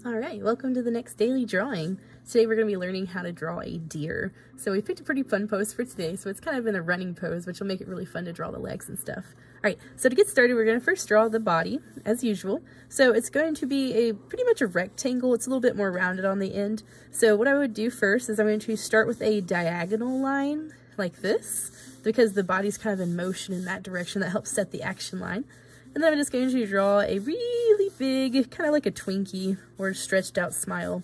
All right, welcome to the next daily drawing. Today we're going to be learning how to draw a deer. So we picked a pretty fun pose for today, so it's kind of in a running pose, which will make it really fun to draw the legs and stuff. All right, so to get started, we're going to first draw the body, as usual. So it's going to be pretty much a rectangle. It's a little bit more rounded on the end. So what I would do first is I'm going to start with a diagonal line, like this, because the body's kind of in motion in that direction. That helps set the action line. And then I'm just going to draw a really big, kind of like a Twinkie or stretched out smile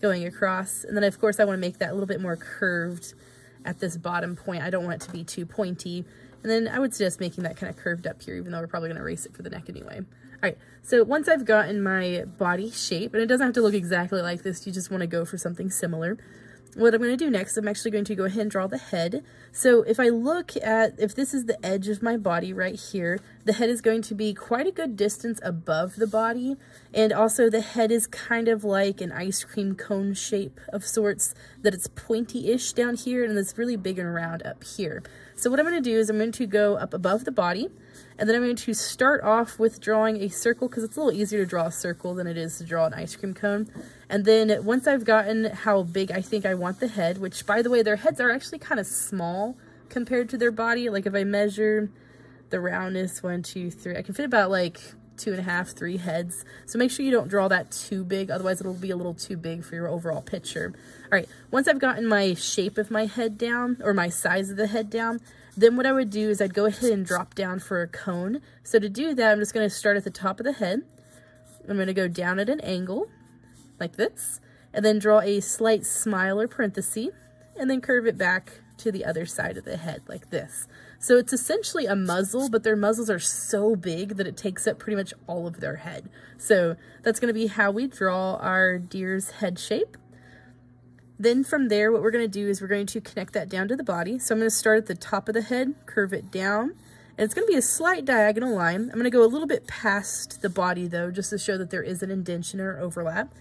going across. And then of course I want to make that a little bit more curved at this bottom point. I don't want it to be too pointy. And then I would suggest making that kind of curved up here, even though we're probably going to erase it for the neck anyway. All right, so once I've gotten my body shape, and it doesn't have to look exactly like this, you just want to go for something similar. What I'm going to do next, I'm actually going to go ahead and draw the head. So if I look at, if this is the edge of my body right here, the head is going to be quite a good distance above the body. And also the head is kind of like an ice cream cone shape of sorts, that it's pointy-ish down here and it's really big and round up here. So what I'm going to do is I'm going to go up above the body, and then I'm going to start off with drawing a circle, because it's a little easier to draw a circle than it is to draw an ice cream cone. And then once I've gotten how big I think I want the head, which by the way, their heads are actually kind of small compared to their body. Like if I measure the roundness, 1, 2, 3, I can fit about like 2.5, 3 heads. So make sure you don't draw that too big, otherwise it'll be a little too big for your overall picture. All right, once I've gotten my shape of my head down, or my size of the head down, then what I would do is I'd go ahead and drop down for a cone. So to do that, I'm just going to start at the top of the head. I'm going to go down at an angle, like this, and then draw a slight smile or parenthesis, and then curve it back to the other side of the head, like this. So it's essentially a muzzle, but their muzzles are so big that it takes up pretty much all of their head. So that's going to be how we draw our deer's head shape. Then from there, what we're going to do is we're going to connect that down to the body. So I'm going to start at the top of the head, curve it down, and it's going to be a slight diagonal line. I'm going to go a little bit past the body though, just to show that there is an indentation or overlap.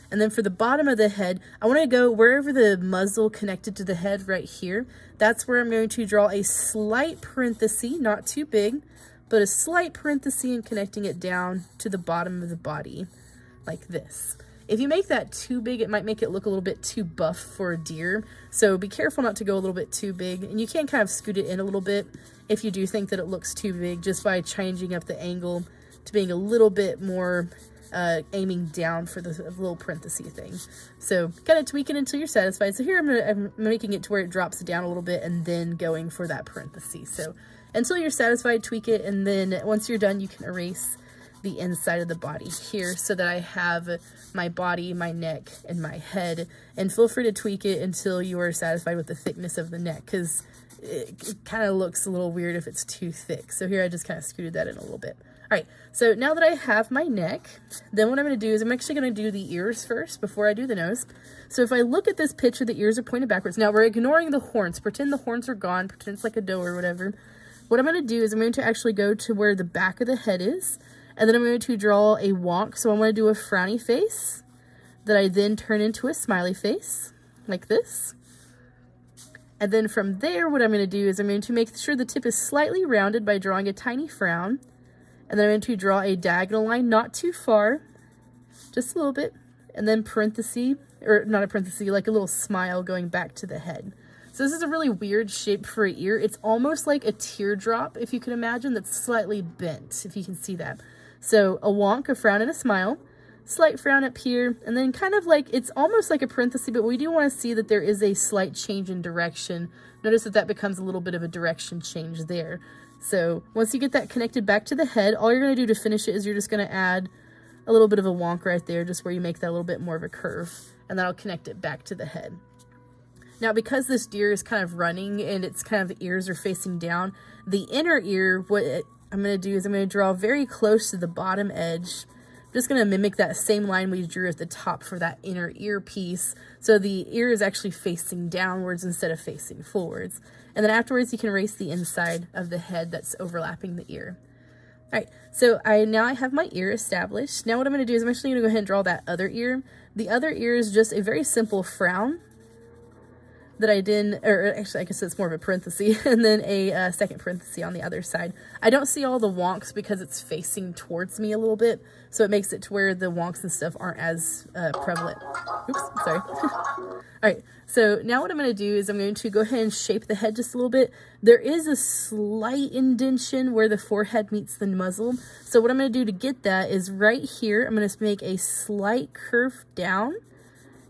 And then for the bottom of the head, I want to go wherever the muzzle connected to the head right here. That's where I'm going to draw a slight parenthesis, not too big, but a slight parenthesis, and connecting it down to the bottom of the body like this. If you make that too big, it might make it look a little bit too buff for a deer. So be careful not to go a little bit too big. And you can kind of scoot it in a little bit if you do think that it looks too big, just by changing up the angle to being a little bit more aiming down for the little parenthesis thing. So kind of tweak it until you're satisfied. So here I'm making it to where it drops down a little bit and then going for that parenthesis. So until you're satisfied, tweak it. And then once you're done, you can erase the inside of the body here so that I have my body, my neck, and my head. And feel free to tweak it until you are satisfied with the thickness of the neck, because it kind of looks a little weird if it's too thick. So here I just kind of scooted that in a little bit. All right, so now that I have my neck, then what I'm going to do is I'm actually going to do the ears first before I do the nose. So if I look at this picture, the ears are pointed backwards. Now we're ignoring the horns. Pretend the horns are gone. Pretend it's like a doe or whatever. What I'm going to do is I'm going to actually go to where the back of the head is, and then I'm going to draw a wonk. So I'm going to do a frowny face that I then turn into a smiley face, like this. And then from there, what I'm going to do is I'm going to make sure the tip is slightly rounded by drawing a tiny frown. And then I'm going to draw a diagonal line, not too far, just a little bit. And then parenthesis, or not a parenthesis, like a little smile going back to the head. So this is a really weird shape for an ear. It's almost like a teardrop, if you can imagine, that's slightly bent, if you can see that. So a wonk, a frown, and a smile. Slight frown up here, and then kind of like, it's almost like a parenthesis, but we do want to see that there is a slight change in direction. Notice that that becomes a little bit of a direction change there. So once you get that connected back to the head, all you're going to do to finish it is you're just going to add a little bit of a wonk right there, just where you make that a little bit more of a curve, and that'll connect it back to the head. Now, because this deer is kind of running and its kind of ears are facing down, the inner ear, what I'm going to do is I'm going to draw very close to the bottom edge. I'm just going to mimic that same line we drew at the top for that inner ear piece. So the ear is actually facing downwards instead of facing forwards. And then afterwards, you can erase the inside of the head that's overlapping the ear. All right, so now I have my ear established. Now what I'm going to do is I'm actually going to go ahead and draw that other ear. The other ear is just a very simple frown that I did, or actually I guess it's more of a parenthesis, and then a second parenthesis on the other side. I don't see all the wonks because it's facing towards me a little bit, so it makes it to where the wonks and stuff aren't as prevalent. Oops, sorry. Alright, so now what I'm going to do is I'm going to go ahead and shape the head just a little bit. There is a slight indentation where the forehead meets the muzzle, so what I'm going to do to get that is right here, I'm going to make a slight curve down,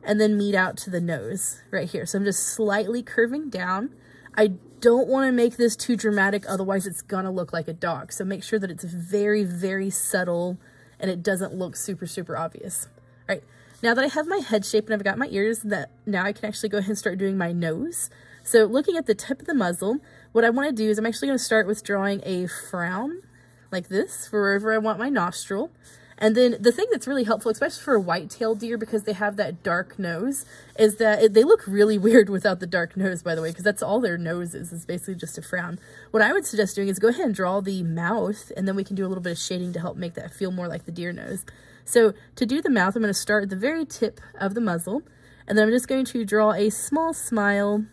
and then meet out to the nose right here. So I'm just slightly curving down. I don't want to make this too dramatic, otherwise it's gonna look like a dog. So make sure that it's very, very subtle and it doesn't look super, super obvious. All right, now that I have my head shape and I've got my ears, now I can actually go ahead and start doing my nose. So looking at the tip of the muzzle, what I want to do is I'm actually going to start with drawing a frown like this for wherever I want my nostril. And then the thing that's really helpful, especially for a white-tailed deer, because they have that dark nose, is that they look really weird without the dark nose, by the way, because that's all their nose is basically just a frown. What I would suggest doing is go ahead and draw the mouth, and then we can do a little bit of shading to help make that feel more like the deer nose. So to do the mouth, I'm going to start at the very tip of the muzzle, and then I'm just going to draw a small smile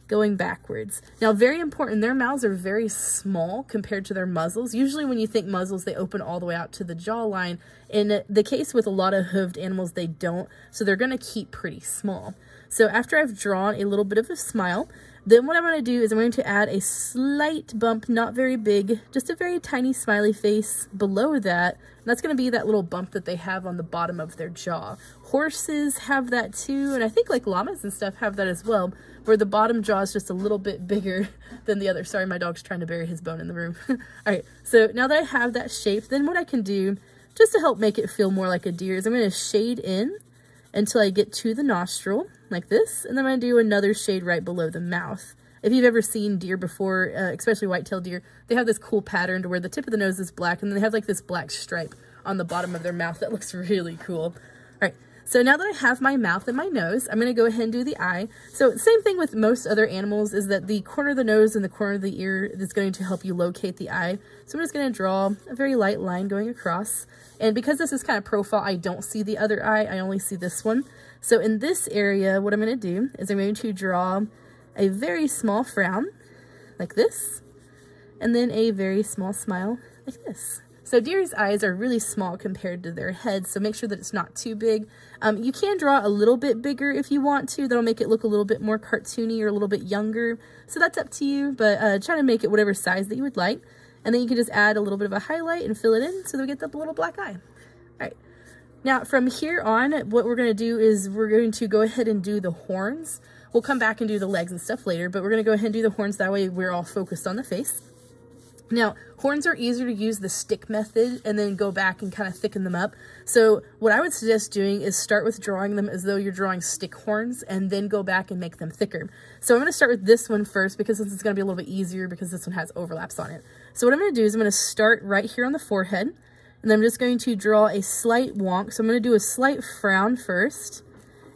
going backwards. Now, very important, their mouths are very small compared to their muzzles. Usually when you think muzzles, they open all the way out to the jawline. In the case with a lot of hooved animals, they don't, so they're going to keep pretty small. So after I've drawn a little bit of a smile, then what I'm going to do is I'm going to add a slight bump, not very big, just a very tiny smiley face below that. And that's going to be that little bump that they have on the bottom of their jaw. Horses have that too, and I think like llamas and stuff have that as well, where the bottom jaw is just a little bit bigger than the other. Sorry, my dog's trying to bury his bone in the room. All right, so now that I have that shape, then what I can do, just to help make it feel more like a deer, is I'm going to shade in until I get to the nostril, like this, and then I'm going to do another shade right below the mouth. If you've ever seen deer before, especially white-tailed deer, they have this cool pattern to where the tip of the nose is black, and then they have like this black stripe on the bottom of their mouth that looks really cool. All right, so now that I have my mouth and my nose, I'm going to go ahead and do the eye. So same thing with most other animals is that the corner of the nose and the corner of the ear is going to help you locate the eye. So I'm just going to draw a very light line going across. And because this is kind of profile, I don't see the other eye, I only see this one. So in this area, what I'm going to do is I'm going to draw a very small frown like this, and then a very small smile like this. So deer's eyes are really small compared to their heads, so make sure that it's not too big. You can draw a little bit bigger if you want to. That'll make it look a little bit more cartoony or a little bit younger. So that's up to you, but try to make it whatever size that you would like. And then you can just add a little bit of a highlight and fill it in so that we get the little black eye. All right. Now from here on, what we're going to do is we're going to go ahead and do the horns. We'll come back and do the legs and stuff later, but we're going to go ahead and do the horns. That way we're all focused on the face. Now, horns are easier to use the stick method and then go back and kind of thicken them up. So what I would suggest doing is start with drawing them as though you're drawing stick horns and then go back and make them thicker. So I'm going to start with this one first because this is going to be a little bit easier because this one has overlaps on it. So what I'm going to do is I'm going to start right here on the forehead, and then I'm just going to draw a slight wonk. So I'm going to do a slight frown first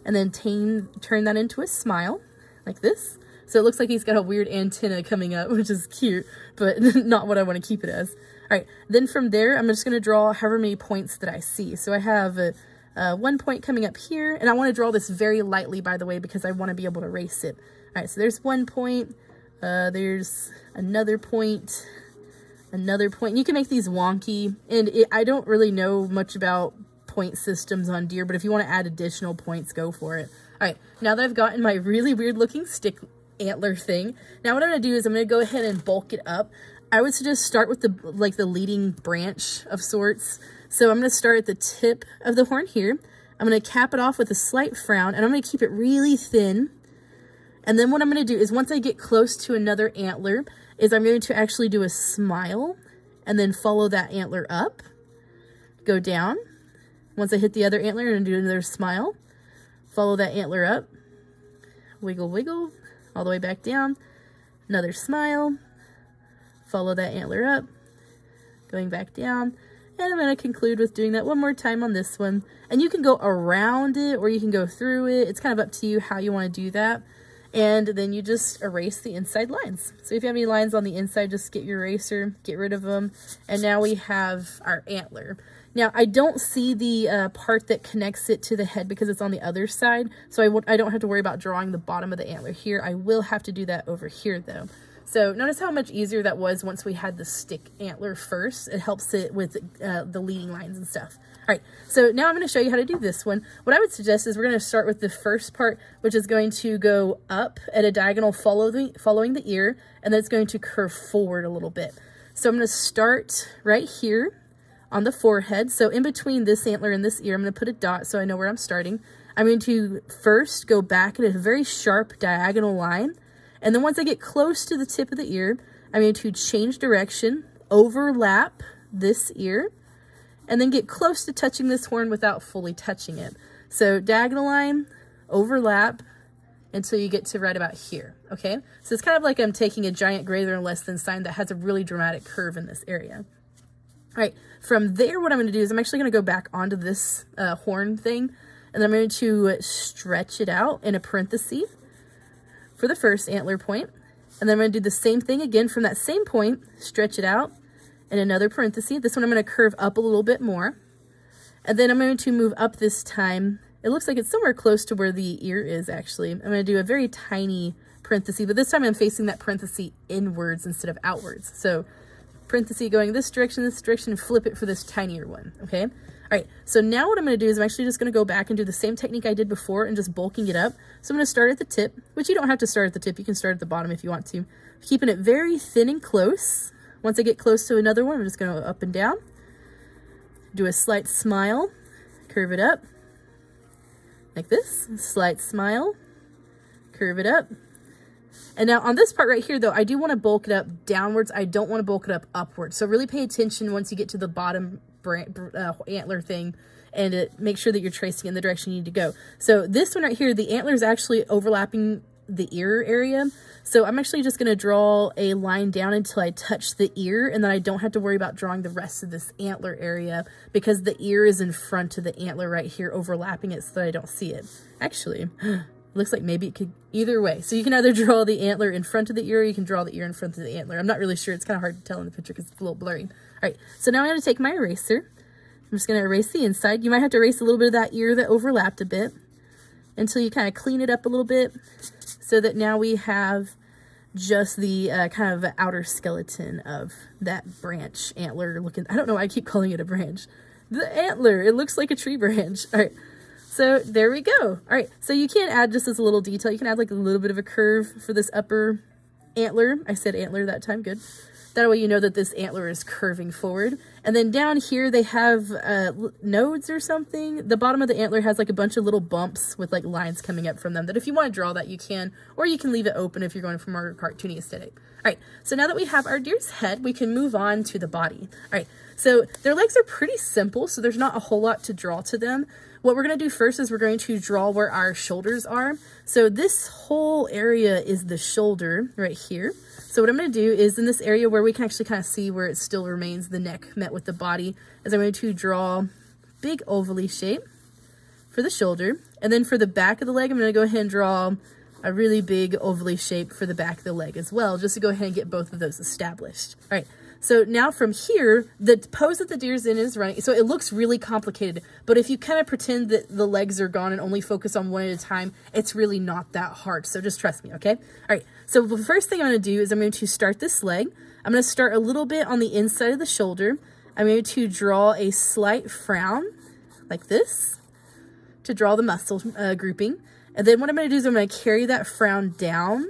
and then turn that into a smile like this. So it looks like he's got a weird antenna coming up, which is cute, but not what I want to keep it as. All right, then from there, I'm just going to draw however many points that I see. So I have one point coming up here, and I want to draw this very lightly, by the way, because I want to be able to erase it. All right, so there's 1 point, there's another point, another point. You can make these wonky, and I don't really know much about point systems on deer, but if you want to add additional points, go for it. All right, now that I've gotten my really weird looking stick antler thing, now what I'm going to do is I'm going to go ahead and bulk it up. I would suggest start with the leading branch of sorts. So I'm going to start at the tip of the horn here. I'm going to cap it off with a slight frown, and I'm going to keep it really thin. And then what I'm going to do is once I get close to another antler is I'm going to actually do a smile and then follow that antler up, go down. Once I hit the other antler, I'm going to do another smile, follow that antler up, wiggle, wiggle, all the way back down, another smile, follow that antler up, going back down, and I'm going to conclude with doing that one more time on this one. And you can go around it or you can go through it. It's kind of up to you how you want to do that. And then you just erase the inside lines. So if you have any lines on the inside, just get your eraser, get rid of them. And now we have our antler. Now, I don't see the part that connects it to the head because it's on the other side, so I don't have to worry about drawing the bottom of the antler here. I will have to do that over here, though. So notice how much easier that was once we had the stick antler first. It helps it with the leading lines and stuff. All right, so now I'm going to show you how to do this one. What I would suggest is we're going to start with the first part, which is going to go up at a diagonal following the ear, and then it's going to curve forward a little bit. So I'm going to start right here on the forehead. So in between this antler and this ear, I'm going to put a dot so I know where I'm starting. I'm going to first go back at a very sharp diagonal line. And then once I get close to the tip of the ear, I'm going to change direction, overlap this ear, and then get close to touching this horn without fully touching it. So diagonal line, overlap, until you get to right about here, okay? So it's kind of like I'm taking a giant greater than less than sign that has a really dramatic curve in this area. All right, from there, what I'm gonna do is I'm actually gonna go back onto this horn thing, and I'm going to stretch it out in a parenthesis for the first antler point. And then I'm gonna do the same thing again from that same point, stretch it out in another parenthesis. This one I'm gonna curve up a little bit more. And then I'm going to move up this time. It looks like it's somewhere close to where the ear is actually. I'm gonna do a very tiny parenthesis, but this time I'm facing that parenthesis inwards instead of outwards. So parenthesis going this direction, and flip it for this tinier one, okay? All right, so now what I'm gonna do is I'm actually just gonna go back and do the same technique I did before and just bulking it up. So I'm gonna start at the tip, which you don't have to start at the tip, you can start at the bottom if you want to. Keeping it very thin and close. Once I get close to another one, I'm just gonna go up and down. Do a slight smile, curve it up, like this, slight smile, curve it up. And now on this part right here, though, I do want to bulk it up downwards. I don't want to bulk it up upwards. So really pay attention once you get to the bottom antler thing and make sure that you're tracing in the direction you need to go. So this one right here, the antler is actually overlapping the ear area. So I'm actually just going to draw a line down until I touch the ear, and then I don't have to worry about drawing the rest of this antler area because the ear is in front of the antler right here, overlapping it so that I don't see it. Actually, looks like maybe it could either way. So you can either draw the antler in front of the ear, or you can draw the ear in front of the antler. I'm not really sure. It's kind of hard to tell in the picture because it's a little blurry. All right, so now I'm going to take my eraser. I'm just going to erase the inside. You might have to erase a little bit of that ear that overlapped a bit until you kind of clean it up a little bit so that now we have just the kind of outer skeleton of that branch antler looking. I don't know why I keep calling it a branch. The antler, it looks like a tree branch. All right. So there we go. All right, so you can add just as a little detail. You can add like a little bit of a curve for this upper antler. I said antler that time, good. That way you know that this antler is curving forward. And then down here they have nodes or something. The bottom of the antler has like a bunch of little bumps with like lines coming up from them that if you want to draw that you can, or you can leave it open if you're going for more cartoony aesthetic. All right, so now that we have our deer's head, we can move on to the body. All right, so their legs are pretty simple, so there's not a whole lot to draw to them. What we're going to do first is we're going to draw where our shoulders are. So this whole area is the shoulder right here. So what I'm going to do is in this area where we can actually kind of see where it still remains the neck met with the body, is I'm going to draw big ovally shape for the shoulder. And then for the back of the leg, I'm going to go ahead and draw a really big ovally shape for the back of the leg as well, just to go ahead and get both of those established. All right. So now from here, the pose that the deer's in is running. So it looks really complicated, but if you kind of pretend that the legs are gone and only focus on one at a time, it's really not that hard. So just trust me, okay? All right, so the first thing I'm going to do is I'm going to start this leg. I'm going to start a little bit on the inside of the shoulder. I'm going to draw a slight frown like this to draw the muscle grouping. And then what I'm going to do is I'm going to carry that frown down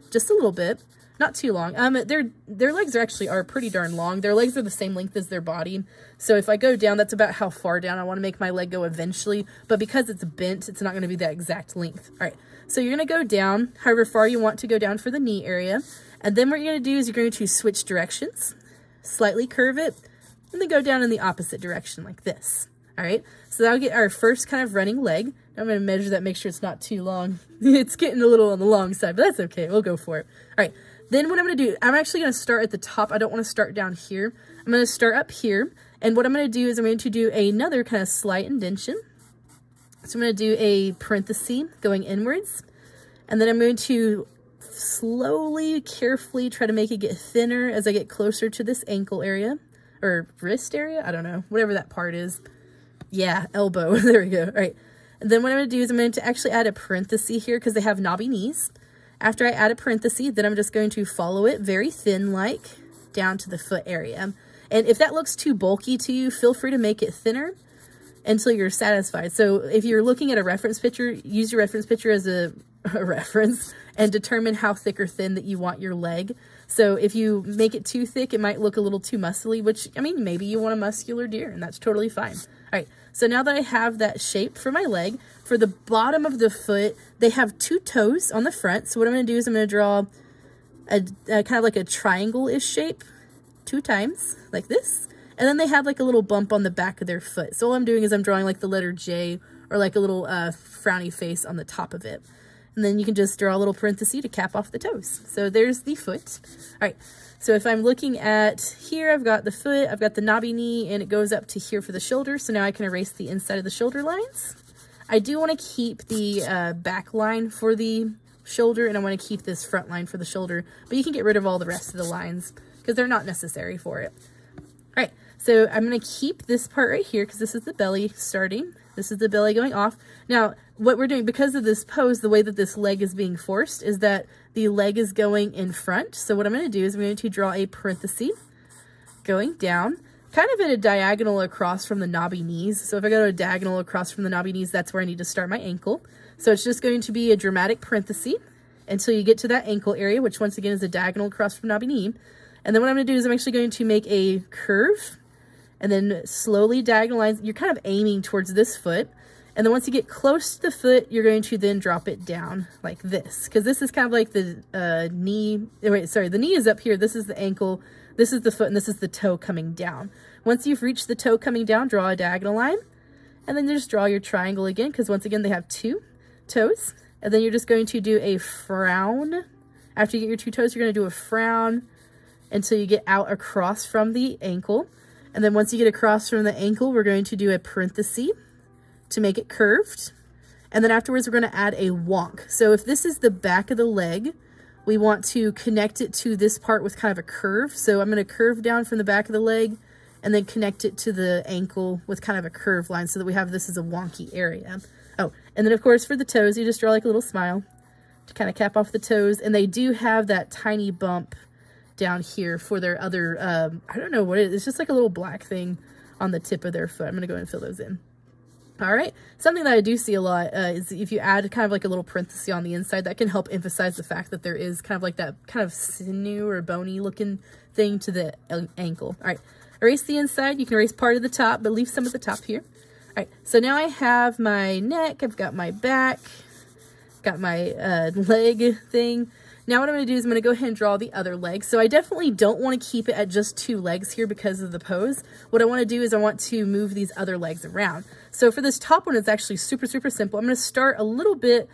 just a little bit. Not too long. Their legs are pretty darn long. Their legs are the same length as their body. So if I go down, that's about how far down I want to make my leg go eventually. But because it's bent, it's not going to be that exact length. All right. So you're going to go down however far you want to go down for the knee area. And then what you're going to do is you're going to switch directions, slightly curve it, and then go down in the opposite direction like this. All right. So that'll get our first kind of running leg. Now I'm going to measure that, make sure it's not too long. It's getting a little on the long side, but that's okay. We'll go for it. All right. Then what I'm going to do, I'm actually going to start at the top. I don't want to start down here. I'm going to start up here. And what I'm going to do is I'm going to do another kind of slight indentation. So I'm going to do a parenthesis going inwards. And then I'm going to slowly, carefully try to make it get thinner as I get closer to this ankle area. or wrist area. I don't know, whatever that part is. Yeah, elbow. There we go. All right. And then what I'm going to do is I'm going to actually add a parenthesis here because they have knobby knees. After I add a parenthesis, then I'm just going to follow it very thin like down to the foot area. And if that looks too bulky to you, feel free to make it thinner until you're satisfied. So if you're looking at a reference picture, use your reference picture as a reference and determine how thick or thin that you want your leg. So if you make it too thick, it might look a little too muscly, which, I mean, maybe you want a muscular deer and that's totally fine. All right, so now that I have that shape for my leg, for the bottom of the foot, they have 2 toes on the front. So what I'm going to do is I'm going to draw a kind of like a triangle-ish shape 2 times, like this. And then they have like a little bump on the back of their foot. So all I'm doing is I'm drawing like the letter J or like a little frowny face on the top of it. And then you can just draw a little parenthesis to cap off the toes. So there's the foot. All right, so if I'm looking at here, I've got the foot, I've got the knobby knee, and it goes up to here for the shoulder. So now I can erase the inside of the shoulder lines. I do want to keep the back line for the shoulder, and I want to keep this front line for the shoulder. But you can get rid of all the rest of the lines because they're not necessary for it. All right, so I'm going to keep this part right here because this is the belly starting. This is the belly going off. Now, what we're doing, because of this pose, the way that this leg is being forced is that the leg is going in front. So what I'm going to do is I'm going to draw a parenthesis going down, kind of in a diagonal across from the knobby knees. So if I go to a diagonal across from the knobby knees, that's where I need to start my ankle. So it's just going to be a dramatic parenthesis until you get to that ankle area, which once again is a diagonal across from knobby knee. And then what I'm going to do is I'm actually going to make a curve and then slowly diagonalize. You're kind of aiming towards this foot. And then once you get close to the foot, you're going to then drop it down like this. Because this is kind of like the knee. Wait, sorry, the knee is up here. This is the ankle. This is the foot, and this is the toe coming down. Once you've reached the toe coming down, draw a diagonal line. And then just draw your triangle again, because once again, they have 2 toes. And then you're just going to do a frown. After you get your 2 toes, you're going to do a frown until you get out across from the ankle. And then once you get across from the ankle, we're going to do a parenthesis to make it curved. And then afterwards, we're going to add a wonk. So if this is the back of the leg, we want to connect it to this part with kind of a curve. So I'm going to curve down from the back of the leg and then connect it to the ankle with kind of a curved line so that we have this as a wonky area. Oh, and then of course for the toes, you just draw like a little smile to kind of cap off the toes. And they do have that tiny bump down here for their other, I don't know what it is. It's just like a little black thing on the tip of their foot. I'm going to go ahead and fill those in. All right, something that I do see a lot is if you add kind of like a little parenthesis on the inside, that can help emphasize the fact that there is kind of like that kind of sinew or bony looking thing to the ankle. All right, erase the inside. You can erase part of the top, but leave some at the top here. All right, so now I have my neck, I've got my back, got my leg thing. Now what I'm going to do is I'm going to go ahead and draw the other leg. So I definitely don't want to keep it at just 2 legs here because of the pose. What I want to do is I want to move these other legs around. So for this top one, it's actually super, super simple. I'm going to start a little bit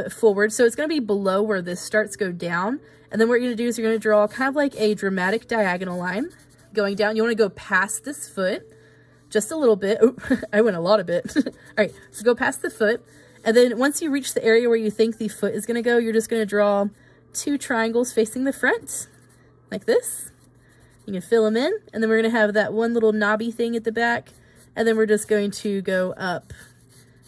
forward. So it's going to be below where this starts, go down. And then what you're going to do is you're going to draw kind of like a dramatic diagonal line going down. You want to go past this foot just a little bit. Oh, I went a lot of it. All right, so go past the foot. And then once you reach the area where you think the foot is going to go, you're just going to draw 2 triangles facing the front like this. You can fill them in, and then we're going to have that one little knobby thing at the back, and then we're just going to go up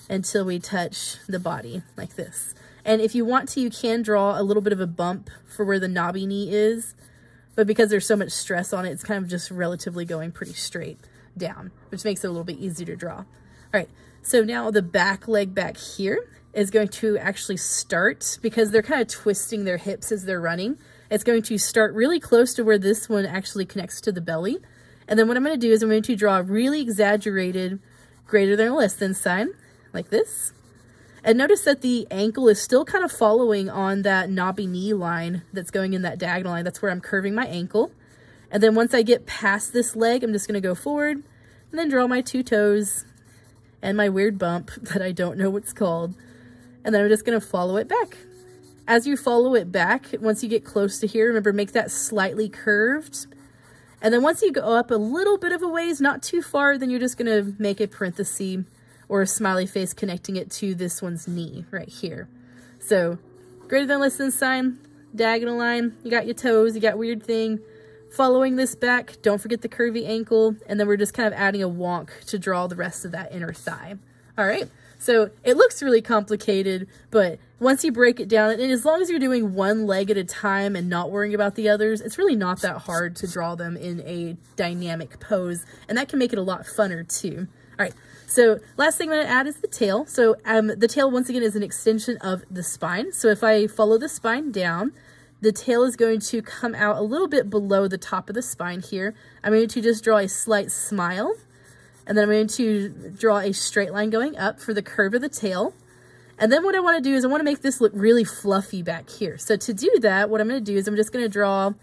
until we touch the body like this. And if you want to, you can draw a little bit of a bump for where the knobby knee is, but because there's so much stress on it, it's kind of just relatively going pretty straight down, which makes it a little bit easier to draw. All right, so now the back leg back here is going to actually start, because they're kind of twisting their hips as they're running. It's going to start really close to where this one actually connects to the belly. And then what I'm going to do is I'm going to draw a really exaggerated greater than or less than sign like this. And notice that the ankle is still kind of following on that knobby knee line that's going in that diagonal line. That's where I'm curving my ankle. And then once I get past this leg, I'm just going to go forward and then draw my 2 toes and my weird bump that I don't know what's called. And then I'm just going to follow it back. As you follow it back, once you get close to here, remember, make that slightly curved. And then once you go up a little bit of a ways, not too far, then you're just going to make a parenthesis or a smiley face connecting it to this one's knee right here. So greater than less than sign, diagonal line, you got your toes, you got weird thing, following this back. Don't forget the curvy ankle, and then we're just kind of adding a wonk to draw the rest of that inner thigh. All right, so it looks really complicated, but once you break it down, and as long as you're doing one leg at a time and not worrying about the others, it's really not that hard to draw them in a dynamic pose, and that can make it a lot funner too. All right, so last thing I'm going to add is the tail. So the tail, once again, is an extension of the spine. So if I follow the spine down, the tail is going to come out a little bit below the top of the spine here. I'm going to just draw a slight smile, and then I'm going to draw a straight line going up for the curve of the tail. And then what I want to do is I want to make this look really fluffy back here. So to do that, what I'm going to do is I'm just going to draw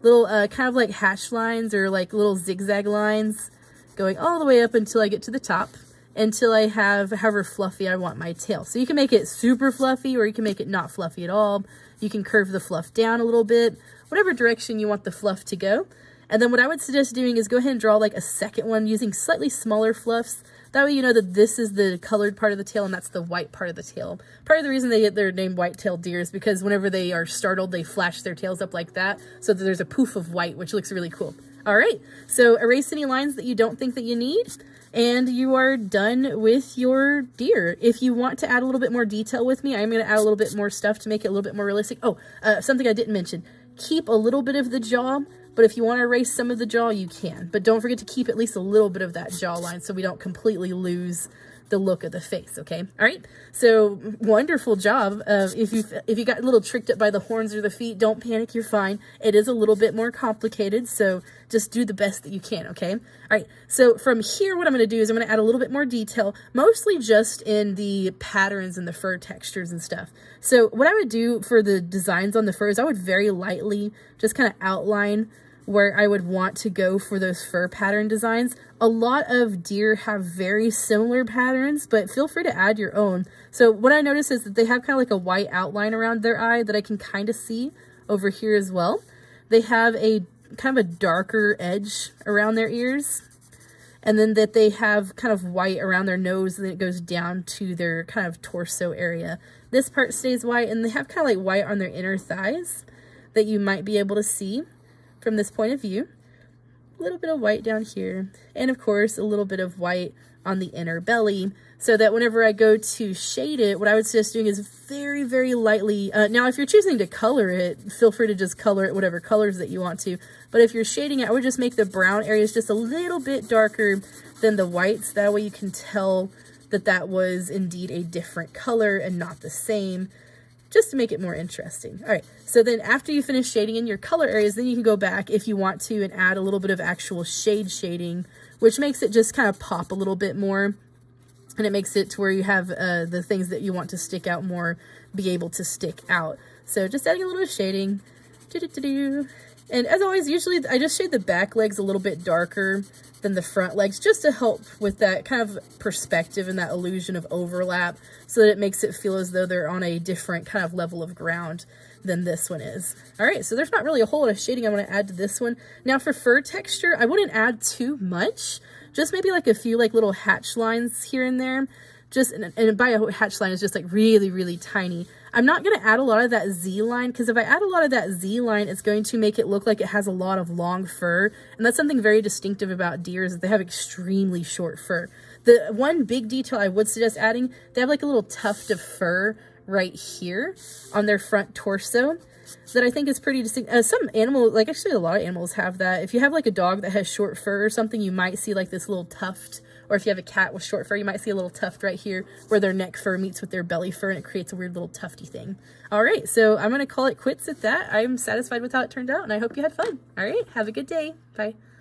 little kind of like hatch lines or like little zigzag lines going all the way up until I get to the top, until I have however fluffy I want my tail. So you can make it super fluffy, or you can make it not fluffy at all. You can curve the fluff down a little bit, whatever direction you want the fluff to go. And then what I would suggest doing is go ahead and draw like a second one using slightly smaller fluffs. That way you know that this is the colored part of the tail and that's the white part of the tail. Part of the reason they get their name white-tailed deer is because whenever they are startled, they flash their tails up like that, so that there's a poof of white, which looks really cool. All right, so erase any lines that you don't think that you need, and you are done with your deer. If you want to add a little bit more detail with me, I'm going to add a little bit more stuff to make it a little bit more realistic. Oh, something I didn't mention. Keep a little bit of the jaw, but if you want to erase some of the jaw, you can. But don't forget to keep at least a little bit of that jawline so we don't completely lose the look of the face, okay? All right, so wonderful job. If you got a little tricked up by the horns or the feet, don't panic, you're fine. It is a little bit more complicated, so just do the best that you can, okay? All right, so from here, what I'm going to do is I'm going to add a little bit more detail, mostly just in the patterns and the fur textures and stuff. So what I would do for the designs on the furs, I would very lightly just kind of outline where I would want to go for those fur pattern designs. A lot of deer have very similar patterns, but feel free to add your own. So what I notice is that they have kind of like a white outline around their eye that I can kind of see over here as well. They have a kind of a darker edge around their ears, and then that they have kind of white around their nose, and then it goes down to their kind of torso area. This part stays white, and they have kind of like white on their inner thighs that you might be able to see from this point of view. A little bit of white down here, and of course a little bit of white on the inner belly, so that whenever I go to shade it, what I would suggest doing is very, very lightly, now if you're choosing to color it, feel free to just color it whatever colors that you want to, but if you're shading it, I would just make the brown areas just a little bit darker than the whites. That way you can tell that that was indeed a different color and not the same, just to make it more interesting. All right, so then after you finish shading in your color areas, then you can go back if you want to and add a little bit of actual shading, which makes it just kind of pop a little bit more, and it makes it to where you have the things that you want to stick out more be able to stick out. So just adding a little bit of shading. And as always, usually I just shade the back legs a little bit darker than the front legs, just to help with that kind of perspective and that illusion of overlap, so that it makes it feel as though they're on a different kind of level of ground than this one is. All right, so there's not really a whole lot of shading I want to add to this one. Now for fur texture, I wouldn't add too much, just maybe like a few like little hatch lines here and there. Just, and by a hatch line is just like really, really tiny. I'm not going to add a lot of that Z line, because if I add a lot of that Z line, it's going to make it look like it has a lot of long fur. And that's something very distinctive about deer, is that they have extremely short fur. The one big detail I would suggest adding, they have like a little tuft of fur right here on their front torso that I think is pretty distinct. Some animals, like actually a lot of animals have that. If you have like a dog that has short fur or something, you might see like this little tuft. Or if you have a cat with short fur, you might see a little tuft right here where their neck fur meets with their belly fur, and it creates a weird little tufty thing. All right, so I'm going to call it quits at that. I'm satisfied with how it turned out, and I hope you had fun. All right, have a good day. Bye.